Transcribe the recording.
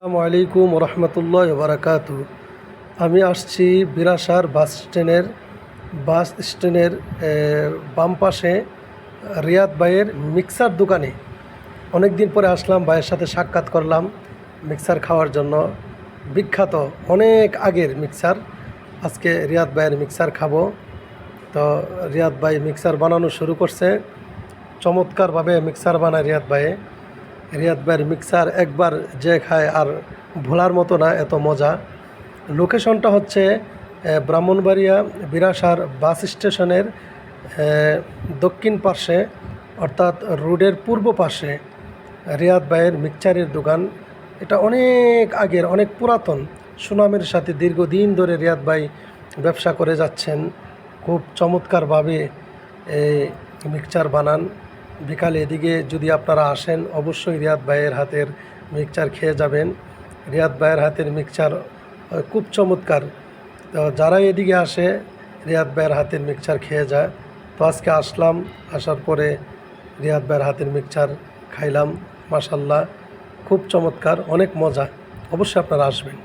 আসসালামু আলাইকুম রহমতুল্লাহ বারাকাতু। আমি আসছি বিরাসার বাস স্ট্যান্ডের বাম পাশে রিয়াদ ভাইয়ের মিক্সার দোকানে। অনেক দিন পরে আসলাম, ভাইয়ের সাথে সাক্ষাৎ করলাম মিক্সার খাওয়ার জন্য। বিখ্যাত অনেক আগের মিক্সার, আজকে রিয়াদ ভাইয়ের মিক্সার খাবো। তো রিয়াদ ভাই মিক্সার বানানো শুরু করছে, চমৎকারভাবে মিক্সার বানায় রিয়াদ ভাইয়ের মিক্সার একবার যে খায় আর ভোলার মতো না, এত মজা। লোকেশনটা হচ্ছে ব্রাহ্মণবাড়িয়া বিরাসার বাস স্টেশনের দক্ষিণ পাশে, অর্থাৎ রোডের পূর্ব পাশে রিয়াদ ভাইয়ের মিক্সচারের দোকান। এটা অনেক আগের, অনেক পুরাতন, সুনামের সাথে দীর্ঘদিন ধরে রিয়াদ ভাই ব্যবসা করে যাচ্ছেন। খুব চমৎকারভাবে এই মিক্সচার বানান। বিকালে এদিকে যদি আপনারা আসেন, অবশ্যই রিয়াদ ভাইয়ের হাতের মিক্সচার খেয়ে যাবেন। রিয়াদ ভাইয়ের হাতের মিক্সচার খুব চমৎকার। তো যারা এদিকে আসে রিয়াদ ভাইয়ের হাতের মিক্সচার খেয়ে যায়। তো আজকে আসলাম, আসার পরে রিয়াদ ভাইয়ের হাতের মিক্সচার খাইলাম। মাশাল্লাহ, খুব চমৎকার, অনেক মজা। অবশ্যই আপনারা আসবেন।